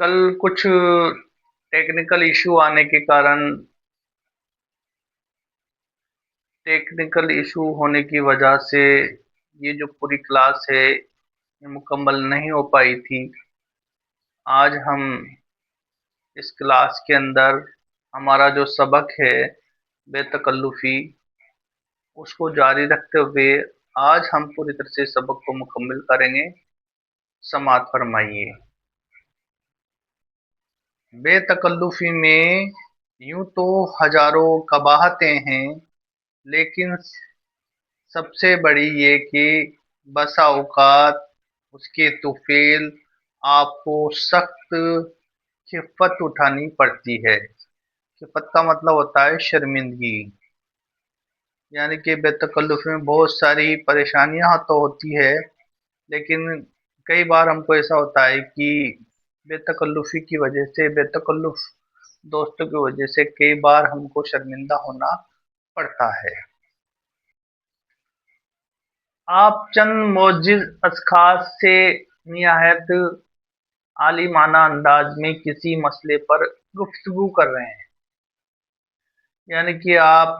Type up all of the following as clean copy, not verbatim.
कल कुछ technical issue आने के कारण टेक्निकल इशू होने की वजह से ये जो पूरी क्लास है ये मुकम्मल नहीं हो पाई थी। आज हम इस क्लास के अंदर हमारा जो सबक है बेतकल्लुफ़ी उसको जारी रखते हुए आज हम पूरी तरह से सबक को मुकम्मल करेंगे। समाअत फरमाइए। बेतकल्लुफ़ी में यूं तो हजारों कबाहतें हैं, लेकिन सबसे बड़ी ये कि बसा औकात उसके तुफ़ैल आपको सख्त खिफ़्फ़त उठानी पड़ती है। खिफ़्फ़त का मतलब होता है शर्मिंदगी। यानी कि बेतकल्लुफ़ी में बहुत सारी परेशानियाँ तो होती है, लेकिन कई बार हमको ऐसा होता है कि बेतकल्लुफ़ी की वजह से बेतकल्लुफ़ दोस्तों की वजह से कई बार हमको शर्मिंदा होना पड़ता है। आप चंद मोअज़्ज़िज़ अशख़ास से निहायत आलिमाना अंदाज में किसी मसले पर गुफ्तगू कर रहे हैं। यानी कि आप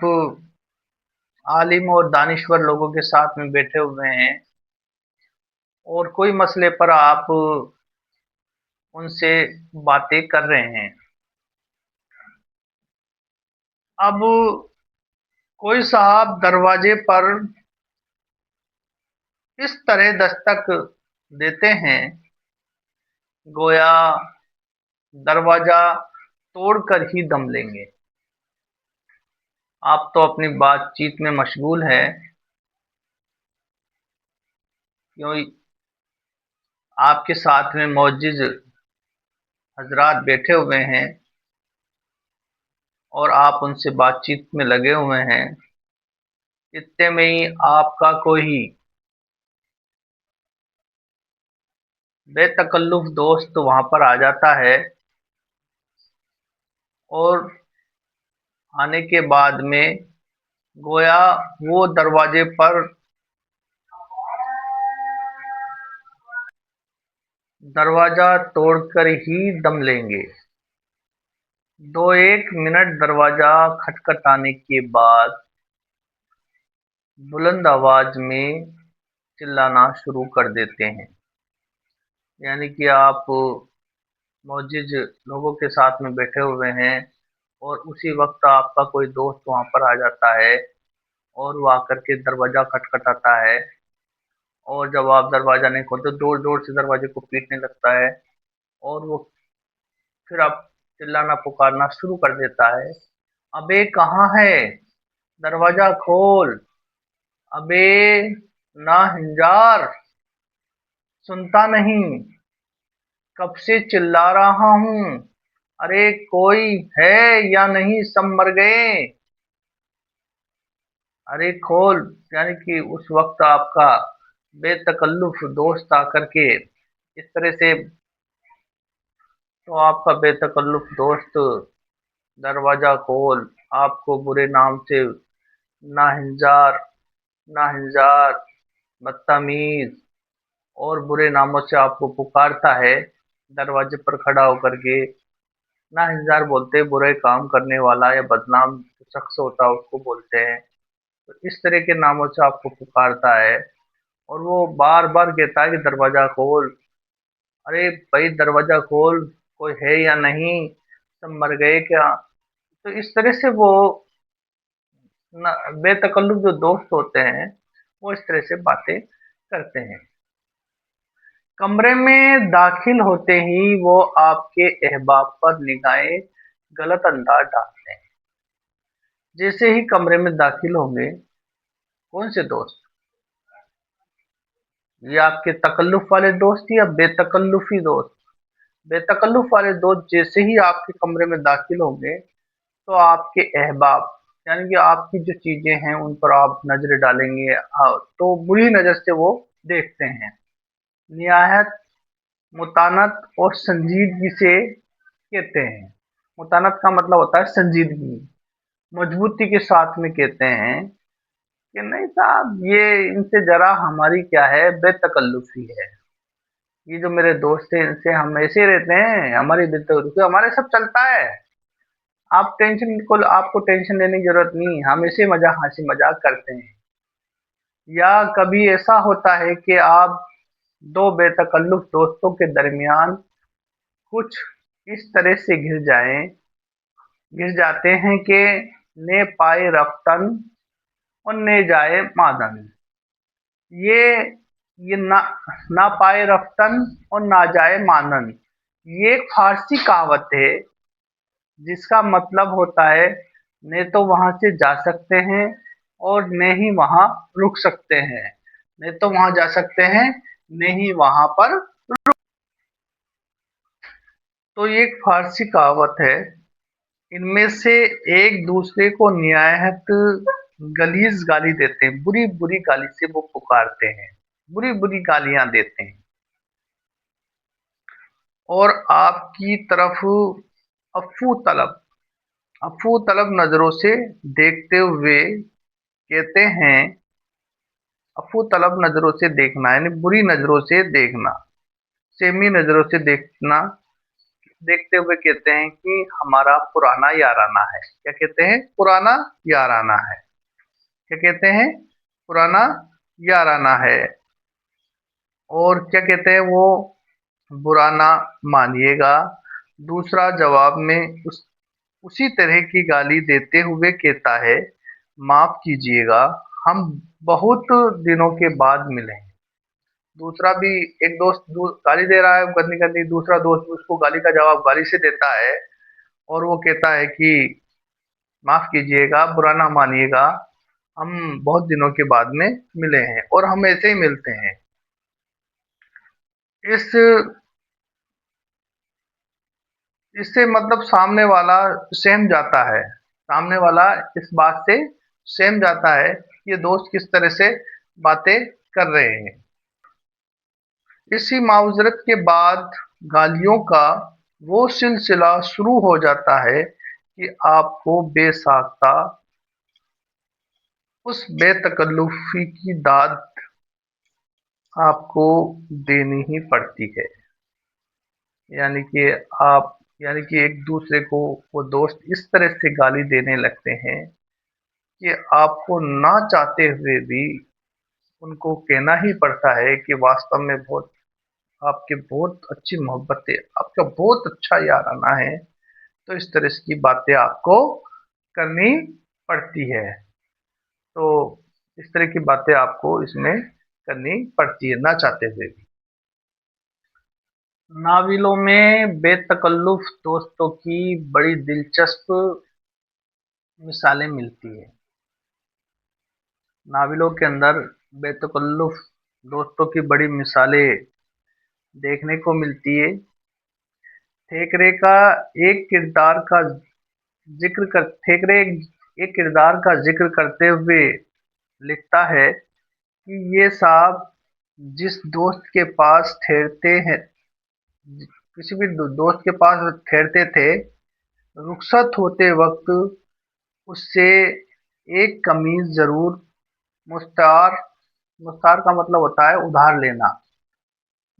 आलिम और दानिश्वर लोगों के साथ में बैठे हुए हैं और कोई मसले पर आप उनसे बातें कर रहे हैं। अब कोई साहब दरवाजे पर इस तरह दस्तक देते हैं, गोया दरवाजा तोड़कर ही दम लेंगे। आप तो अपनी बातचीत में मशगूल हैं, क्यों आपके साथ में मौजूद हजरात बैठे हुए हैं और आप उनसे बातचीत में लगे हुए हैं। इतने में ही आपका कोई बेतकल्लुफ़ दोस्त वहां पर आ जाता है और आने के बाद में गोया वो दरवाजा तोड़कर ही दम लेंगे। दो एक मिनट दरवाजा खटखटाने के बाद बुलंद आवाज में चिल्लाना शुरू कर देते हैं। यानी कि आप मौजूद लोगों के साथ में बैठे हुए हैं और उसी वक्त आपका कोई दोस्त वहां पर आ जाता है और वो आकर के दरवाजा खटखटाता है और जब आप दरवाजा नहीं खोलते जोर जोर से दरवाजे को पीटने लगता है और वो फिर आप चिल्लाना पुकारना शुरू कर देता है, अबे कहाँ है, दरवाजा खोल, अबे नाहिंजार, सुनता नहीं, कब से चिल्ला रहा हूँ, अरे कोई है या नहीं, सब मर गए, अरे खोल। यानी कि उस वक्त आपका बेतकल्लुफ दोस्त आकर के इस तरह से तो आपका बेतकल्लुफ दोस्त दरवाजा खोल आपको बुरे नाम से नाहिंजार नाहिंजार बदतमीज और बुरे नामों से आपको पुकारता है। दरवाजे पर खड़ा होकर के नाहिंजार बोलते बुरे काम करने वाला या बदनाम शख्स होता है उसको बोलते हैं। तो इस तरह के नामों से आपको पुकारता है और वो बार बार कहता है कि दरवाजा खोल, अरे भाई दरवाजा खोल, कोई है या नहीं, सब मर गए क्या। तो इस तरह से वो बेतकल्लुफ जो दोस्त होते हैं वो इस तरह से बातें करते हैं। कमरे में दाखिल होते ही वो आपके अहबाब पर निगाहें गलत अंदाज डालते हैं। जैसे ही कमरे में दाखिल होंगे, कौन से दोस्त, ये आपके तकल्लुफ वाले दोस्त या बेतकल्लुफी दोस्त। बेतकल्लुफ वाले दोस्त जैसे ही आपके कमरे में दाखिल होंगे तो आपके अहबाब यानी कि आपकी जो चीजें हैं उन पर आप नजर डालेंगे, तो बुरी नजर से वो देखते हैं। निहायत मुतानत और संजीदगी से कहते हैं। मुतानत का मतलब होता है संजीदगी, मजबूती के साथ में कहते हैं कि नहीं साहब ये इनसे जरा हमारी क्या है बेतकल्लुफी है, ये जो मेरे दोस्त हैं इनसे हम ऐसे रहते हैं, हमारी दिल तो हमारे सब चलता है। आपको टेंशन लेने की जरूरत नहीं, हम ऐसे मजाक हंसी मजाक करते हैं। या कभी ऐसा होता है कि आप दो बेतकल्लुफ दोस्तों के दरमियान कुछ इस तरह से घिर जाते हैं कि ने पाए रफ्तन और ने जाए मादन। ये ये ना पाए रफ्तन और ना जाए मानन, ये एक फारसी कहावत है जिसका मतलब होता है न तो वहां से जा सकते हैं और न ही वहां रुक सकते हैं। न तो वहां जा सकते हैं, न ही वहां पर। तो ये एक फारसी कहावत है। इनमें से एक दूसरे को निहायत गलीज गाली देते हैं, बुरी बुरी गाली से वो पुकारते हैं, बुरी बुरी गालियां देते हैं। और आपकी तरफ अफू तलब अफू तलब नजरों से देखते हुए कहते हैं। अफू तलब नजरों से देखना यानी बुरी नजरों से देखना, सेमी नजरों से देखना, देखते हुए कहते हैं कि हमारा पुराना याराना है। क्या कहते हैं? पुराना याराना है। क्या कहते हैं? पुराना याराना है। और क्या कहते हैं वो? बुरा ना मानिएगा। दूसरा जवाब में उसी तरह की गाली देते हुए कहता है, माफ कीजिएगा, हम बहुत दिनों के बाद मिले हैं। दूसरा भी एक दोस्त गाली दे रहा है गंदी गंदी, दूसरा दोस्त उसको गाली का जवाब गाली से देता है और वो कहता है कि माफ कीजिएगा, बुरा ना मानिएगा, हम बहुत दिनों के बाद में मिले हैं और हम ऐसे ही मिलते हैं। इस इससे मतलब सामने वाला सहम जाता है, सामने वाला इस बात से सहम जाता है कि ये दोस्त किस तरह से बातें कर रहे हैं। इसी मावजरत के बाद गालियों का वो सिलसिला शुरू हो जाता है कि आपको बेसाख्ता उस बेतकल्लुफी की दाद आपको देनी ही पड़ती है। यानी कि आप यानी कि एक दूसरे को वो दोस्त इस तरह से गाली देने लगते हैं कि आपको ना चाहते हुए भी उनको कहना ही पड़ता है कि वास्तव में बहुत आपकी बहुत अच्छी मोहब्बत है, आपका बहुत अच्छा याराना है। तो इस तरह की बातें आपको करनी पड़ती है। तो इस तरह की बातें आपको इसमें करनी पड़ती है ना चाहते हुए भी। नावलों में बेतकल्लुफ दोस्तों की बड़ी दिलचस्प मिसालें मिलती है। नावलों के अंदर बेतकल्लुफ दोस्तों की बड़ी मिसालें देखने को मिलती है। थेकरे का एक किरदार का थेकरे एक किरदार का जिक्र करते हुए लिखता है कि ये साहब जिस दोस्त के पास ठहरते हैं, किसी भी दोस्त के पास ठहरते थे, रुखसत होते वक्त उससे एक कमीज जरूर मुस्तार मुस्तार का मतलब होता है उधार लेना,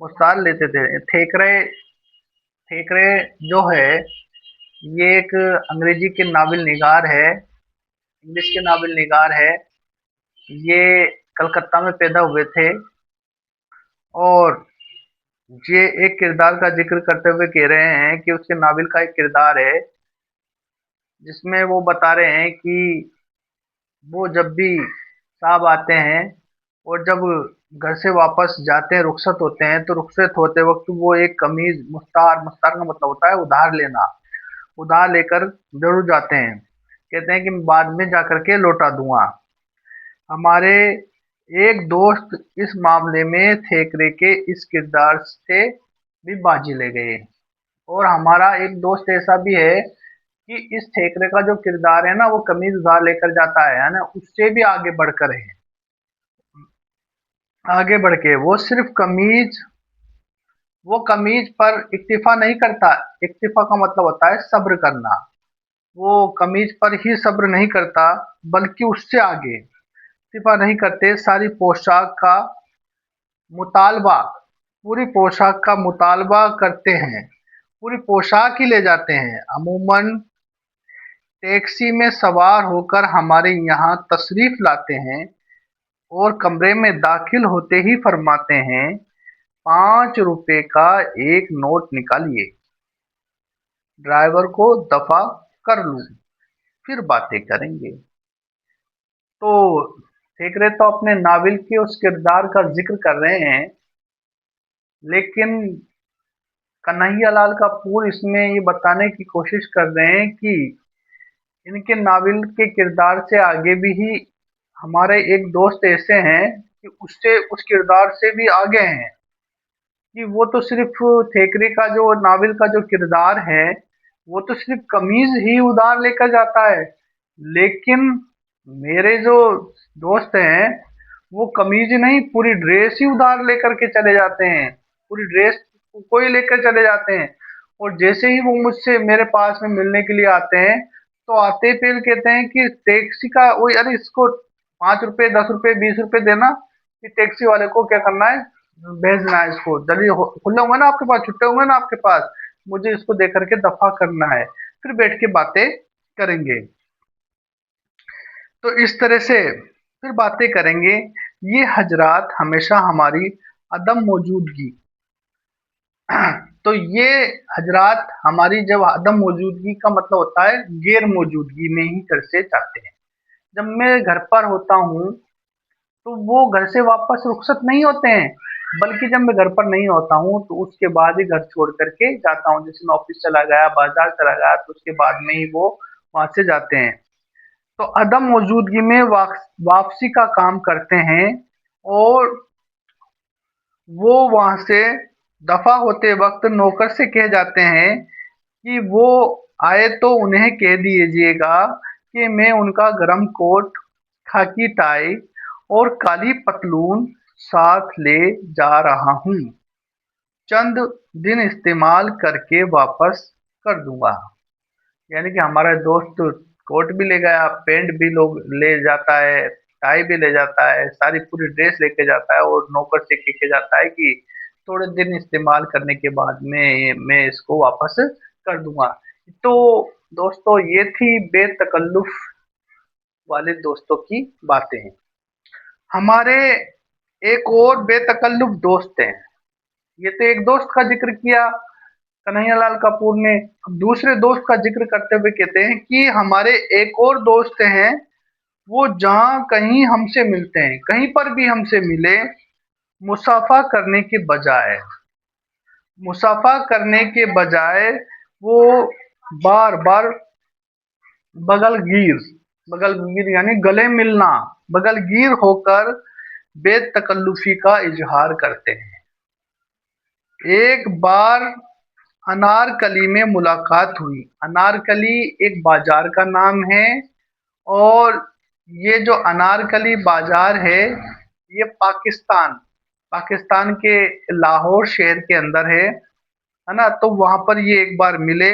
मुस्तार लेते थे। ठेकरे ठेकरे जो है ये एक अंग्रेजी के नावल निगार है, इंग्लिश के नावल निगार है। ये कलकत्ता में पैदा हुए थे और ये एक किरदार का जिक्र करते हुए कह रहे हैं कि उसके नावल का एक किरदार है जिसमें वो बता रहे हैं कि वो जब भी साहब आते हैं और जब घर से वापस जाते हैं, रुखसत होते हैं, तो रुखसत होते वक्त वो एक कमीज मुस्तार मुस्तार का मतलब होता है उधार लेना, उधार लेकर जरूर जाते हैं। कहते हैं कि मैं बाद में जाकर के लौटा दूंगा। हमारे एक दोस्त इस मामले में थेकरे के इस किरदार से भी बाजी ले गए। और हमारा एक दोस्त ऐसा भी है कि इस ठेकरे का जो किरदार है ना, वो कमीज उधार लेकर जाता है ना, उससे भी आगे बढ़कर है। आगे बढ़ के वो कमीज पर इक्तिफा नहीं करता। इक्तिफा का मतलब होता है सब्र करना। वो कमीज पर ही सब्र नहीं करता बल्कि उससे आगे इक्तिफा नहीं करते, सारी पोशाक का मुतालबा पूरी पोशाक का मुतालबा करते हैं, पूरी पोशाक ही ले जाते हैं। अमूमन टैक्सी में सवार होकर हमारे यहाँ तशरीफ लाते हैं और कमरे में दाखिल होते ही फरमाते हैं, 5 रुपए का एक नोट निकालिए, ड्राइवर को दफा कर लूं, फिर बातें करेंगे। तो ठेकरे तो अपने नाविल के उस किरदार का जिक्र कर रहे हैं, लेकिन कन्हैयालाल कपूर इसमें ये बताने की कोशिश कर रहे हैं कि इनके नावल के किरदार से आगे भी ही हमारे एक दोस्त ऐसे हैं कि उससे उस किरदार से भी आगे हैं, कि वो तो सिर्फ ठेकरे का जो नावल का जो किरदार है, वो तो सिर्फ कमीज ही उधार लेकर जाता है, लेकिन मेरे जो दोस्त हैं वो कमीज नहीं, पूरी ड्रेस ही उधार लेकर के चले जाते हैं, पूरी ड्रेस को ही लेकर चले जाते हैं। और जैसे ही वो मुझसे मेरे पास में मिलने के लिए आते हैं, तो आते ही फिर कहते हैं कि टैक्सी का वही, अरे इसको 5 रुपए 10 रुपए 20 रुपए देना, कि टैक्सी वाले को क्या करना है, भेजना है, इसको जल्दी खुले होंगे ना आपके पास, छुट्टे होंगे ना आपके पास, मुझे इसको दे करके दफा करना है, फिर बैठ के बातें करेंगे। तो इस तरह से फिर बातें करेंगे। ये हजरात हमेशा हमारी अदम मौजूदगी तो ये हजरात हमारी जब अदम मौजूदगी का मतलब होता है गैर मौजूदगी में ही घर से जाते हैं। जब मैं घर पर होता हूँ तो वो घर से वापस रुखसत नहीं होते हैं, बल्कि जब मैं घर पर नहीं होता हूँ तो उसके बाद ही घर छोड़ करके जाता हूँ। जैसे मैं ऑफिस चला गया, बाजार चला गया, तो उसके बाद में ही वो वहां से जाते हैं। तो अदम मौजूदगी में वापसी का काम करते हैं, और वो वहां से दफा होते वक्त नौकर से कह जाते हैं कि वो आए तो उन्हें कह दीजिएगा कि मैं उनका गरम कोट, खाकी टाई और काली पतलून साथ ले जा रहा हूँ, चंद दिन इस्तेमाल करके वापस कर दूंगा। यानी कि हमारा दोस्त कोट भी ले गया, पैंट भी लोग ले जाता है, टाई भी ले जाता है, सारी पूरी ड्रेस लेके जाता है, और नौकर से कह के जाता है कि थोड़े दिन इस्तेमाल करने के बाद में मैं इसको वापस कर दूंगा। तो दोस्तों, ये थी बेतकल्लुफ वाले दोस्तों की बातें। हमारे एक और बेतकल्लुफ दोस्त हैं। ये तो एक दोस्त का जिक्र किया कन्हैयालाल कपूर ने। अब दूसरे दोस्त का जिक्र करते हुए कहते हैं कि हमारे एक और दोस्त हैं, वो जहां कहीं हमसे मिलते हैं, कहीं पर भी हमसे मिले, मुसाफा करने के बजाय मुसाफा करने के बजाय वो बार बार बगलगीर बगलगीर यानी गले मिलना, बगलगीर होकर बेतकल्लुफी का इजहार करते हैं। एक बार अनारकली में मुलाकात हुई। अनारकली एक बाजार का नाम है, और ये जो अनारकली बाजार ये पाकिस्तान पाकिस्तान के लाहौर शहर के अंदर है ना। तो वहां पर ये एक बार मिले।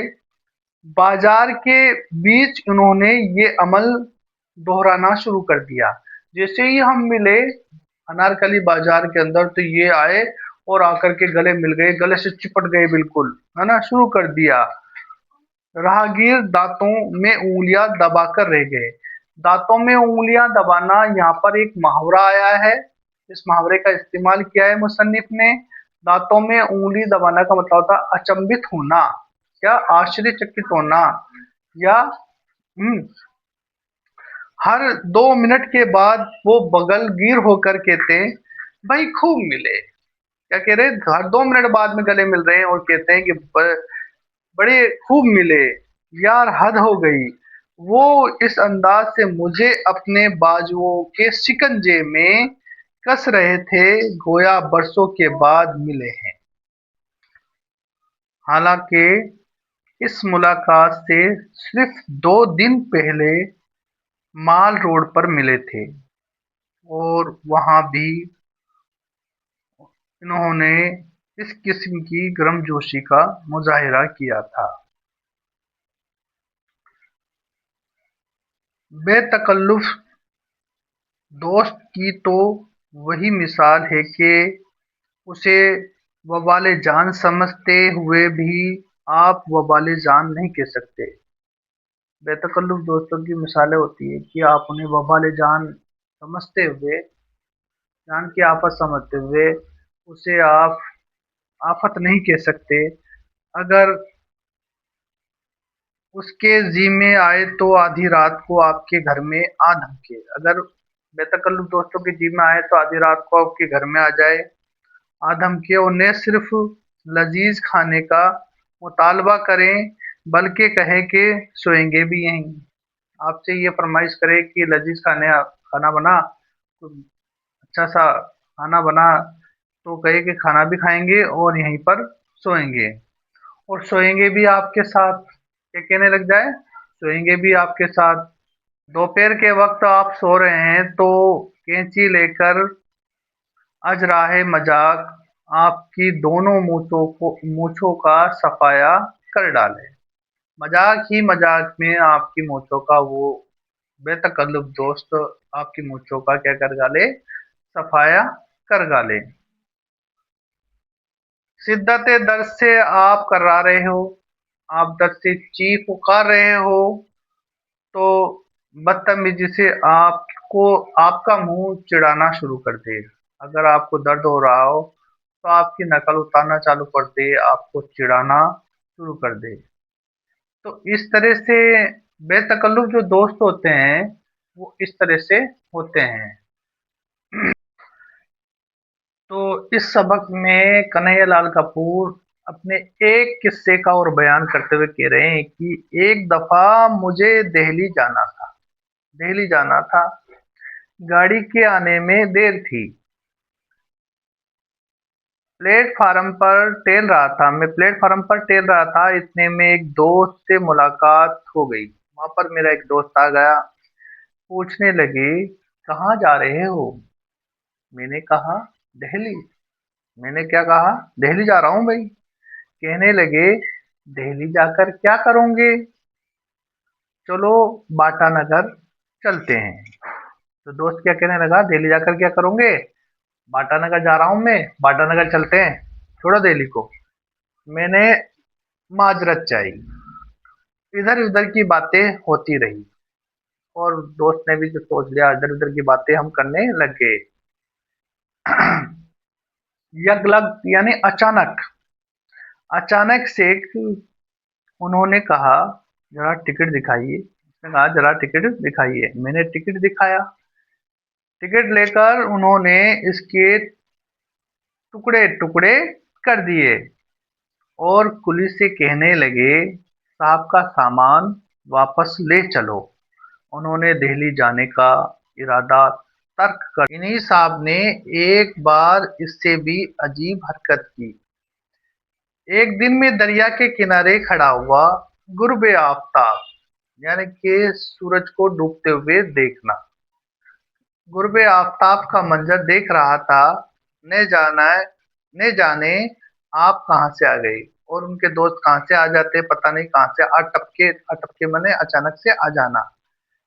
बाजार के बीच उन्होंने ये अमल दोहराना शुरू कर दिया। जैसे ही हम मिले अनारकली बाजार के अंदर, तो ये आए और आकर के गले मिल गए, गले से चिपट गए बिल्कुल, है ना, शुरू कर दिया। राहगीर दांतों में उंगलियां दबाकर रह गए। दांतों में उंगलियां दबाना, यहाँ पर एक मुहावरा आया है, इस मुहावरे का इस्तेमाल किया है मुसन्निफ ने। दांतों में उंगली दबाना का मतलब होता है अचंभित होना, या आश्चर्यचकित होना, या हर 2 मिनट के बाद वो बगलगीर होकर कहते हैं, भाई खूब मिले। क्या कह रहे हैं, हर 2 मिनट बाद में गले मिल रहे हैं और कहते हैं कि बड़े खूब मिले, यार हद हो गई। वो इस अंदाज से मुझे अपने बाजुओं के शिकंजे में कस रहे थे, गोया बरसों के बाद मिले हैं। हालांकि इस मुलाकात से सिर्फ 2 दिन पहले माल रोड पर मिले थे, और वहां भी इन्होंने इस किस्म की गर्मजोशी का मुजाहिरा किया था। बेतकल्लुफ दोस्त की तो वही मिसाल है कि उसे वबाले जान समझते हुए भी आप वबाले जान नहीं कह सकते। बेतकल्लुफ़ दोस्तों की मिसालें होती हैं कि आप उन्हें वबाले जान समझते हुए, जान की आफ़त समझते हुए उसे आप आफ़त नहीं कह सकते। अगर उसके ज़िम्मे आए तो आधी रात को आपके घर में आ धमके। अगर बेतकल्लुफ़ दोस्तों के ज़िम्मे आए तो आधी रात को आपके घर में आ जाए, आ धमके और न सिर्फ़ लज़ीज़ खाने का मुतालबा करें, बल्कि कहें कि सोएंगे भी यहीं। आपसे ये फरमाइश करे कि लज़ीज़ खाना बना, तो अच्छा-सा खाना बना, तो कहे कि खाना भी खाएँगे और यहीं पर सोएंगे, और सोएंगे भी आपके साथ। ये कहने लग जाए, सोएंगे भी आपके साथ। दोपहर के वक्त आप सो रहे हैं तो कैंची लेकर अजराहे मजाक आपकी दोनों मूंछों का सफाया कर डाले। मजाक ही मजाक में आपकी मूंछों का वो बेतकल्लुफ़ दोस्त आपकी मूंछों का क्या कर डाले, सफाया कर डाले। शिद्दत दर्द से आप कर्रा रहे हो, आप दर्द से चीख पुकार रहे हो, तो बदतमीजी से आपको आपका मुंह चिढ़ाना शुरू कर दे। अगर आपको दर्द हो रहा हो तो आपकी नकल उतारना चालू कर दे, आपको चिढ़ाना शुरू कर दे। तो इस तरह से बेतकल्लुफ़ जो दोस्त होते हैं वो इस तरह से होते हैं। तो इस सबक में कन्हैयालाल कपूर अपने एक किस्से का और बयान करते हुए कह रहे हैं कि एक दफा मुझे दिल्ली जाना था। दिल्ली जाना था, गाड़ी के आने में देर थी। प्लेटफार्म पर टहल रहा था मैं प्लेटफार्म पर टहल रहा था, इतने में एक दोस्त से मुलाकात हो गई। वहां पर मेरा एक दोस्त आ गया, पूछने लगे, कहाँ जा रहे हो? मैंने कहा, दिल्ली। मैंने क्या कहा? दिल्ली जा रहा हूँ भाई। कहने लगे, दिल्ली जाकर क्या करोगे? चलो बाटा नगर चलते हैं। तो दोस्त क्या कहने लगा, दिल्ली जाकर क्या करोगे? बाटा नगर जा रहा हूँ मैं, बाटा नगर चलते हैं, छोड़ो दिल्ली को। मैंने माजरत चाहिए। इधर उधर की बातें होती रही और दोस्त ने भी जो सोच लिया, इधर उधर की बातें हम करने लग गए। यगलग यानी अचानक, अचानक से उन्होंने कहा, जरा टिकट दिखाइए। उसने कहा, जरा टिकट दिखाइए। मैंने टिकट दिखाया। टिकट लेकर उन्होंने इसके टुकड़े टुकड़े कर दिए और पुलिस से कहने लगे, साहब का सामान वापस ले चलो। उन्होंने दिल्ली जाने का इरादा तर्क कर। इन्हीं साहब ने एक बार इससे भी अजीब हरकत की। एक दिन में दरिया के किनारे खड़ा हुआ, गुर्बे आफ्ताब यानी कि सूरज को डूबते हुए देखना, गुर्बे आफ्ताब का मंजर देख रहा था। न जाने आप कहाँ से आ गए, और उनके दोस्त कहाँ से आ जाते पता नहीं, कहाँ से अटपके अटपके मने अचानक से आ जाना।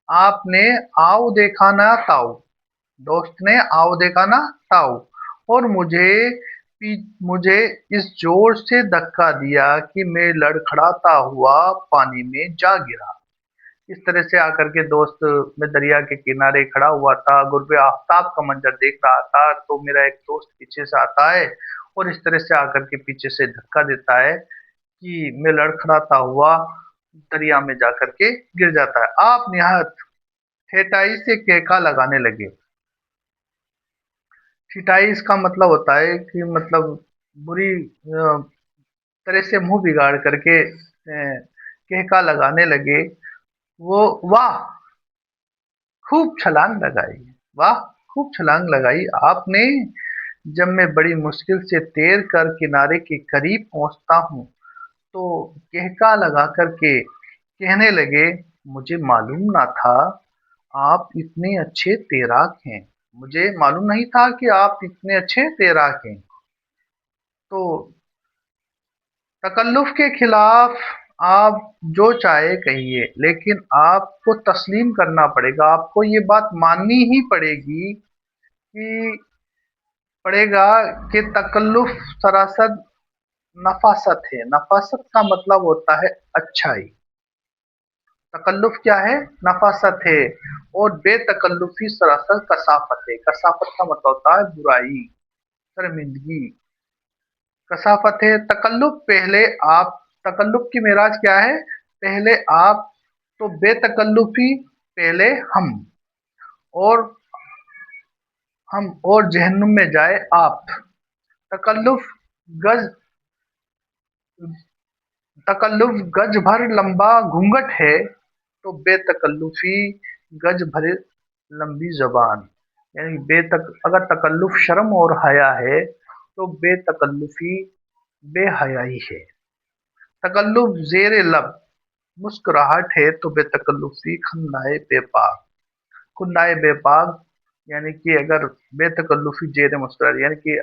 आपने आओ देखा ना ताऊ, दोस्त ने आओ देखा ना ताऊ, और मुझे इस जोर से धक्का दिया कि मैं लड़खड़ाता हुआ पानी में जा गिरा। इस तरह से आकर के दोस्त, मैं दरिया के किनारे खड़ा हुआ था, गुर्बे आफ्ताब का मंजर देख रहा था, तो मेरा एक दोस्त पीछे से आता है और इस तरह से आकर के पीछे से धक्का देता है कि मैं लड़खड़ाता हुआ दरिया में जाकर के गिर जाता है। आप निहायत ठेठाई से केका लगाने लगे। ठिठाई इसका मतलब होता है कि मतलब बुरी तरह से मुंह बिगाड़ करके केका लगाने लगे। वो, वाह खूब छलांग लगाई, वाह खूब छलांग लगाई आपने। जब मैं बड़ी मुश्किल से तैर कर किनारे के करीब पहुंचता हूँ तो केहका लगा करके कहने लगे, मुझे मालूम ना था आप इतने अच्छे तैराक हैं। मुझे मालूम नहीं था कि आप इतने अच्छे तैराक हैं। तो तकल्लुफ़ के खिलाफ आप जो चाहे कहिए, लेकिन आपको तस्लीम करना पड़ेगा, आपको ये बात माननी ही पड़ेगी कि पड़ेगा कि तकल्लुफ सरासर नफासत है। नफासत का मतलब होता है अच्छाई। तकल्लुफ क्या है? नफासत है। और बेतकल्लुफी सरासर कसाफत है। कसाफत का मतलब होता है बुराई, शर्मिंदगी। कसाफत है। तकल्लुफ पहले आप, तकल्लुफ की मेराज क्या है? पहले आप, तो बेतकल्लुफी पहले और और जहन्नुम में जाए आप। तकल्लुफ गज तकल्लुफ गज भर लंबा घूंघट है, तो बेतकल्लुफी गज भर लंबी जबान। यानी अगर तकल्लुफ शर्म और हया है, तो बेतकल्लुफी बेहयाई है। तकल्लुफ जेर लब मुस्कुराहट है, तो बेतकल्लुफी खन्नाए बेपाक। खुन्नाए बेपाक यानी कि अगर बेतकल्लुफी जेर मुस्कुरा, यानी कि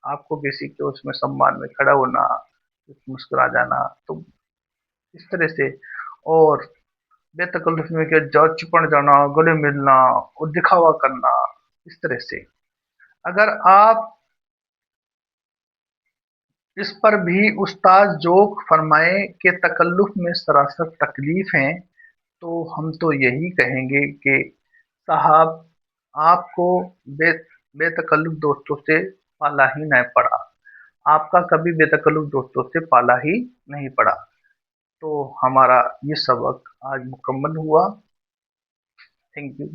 आपको किसी के उसमें सम्मान में खड़ा होना, मुस्कुरा जाना, तो इस तरह से। और बेतकल्लुफी में क्या, जा चिपड़ जाना, गले मिलना और दिखावा करना, इस तरह से। अगर आप इस पर भी उस्ताद जोक फरमाए कि तकल्लुफ में सरासर तकलीफ है, तो हम तो यही कहेंगे कि साहब, आपको बे बेतकल्लुफ दोस्तों से पाला ही नहीं पड़ा। आपका कभी बेतकल्लुफ दोस्तों से पाला ही नहीं पड़ा। तो हमारा ये सबक आज मुकम्मल हुआ। Thank you.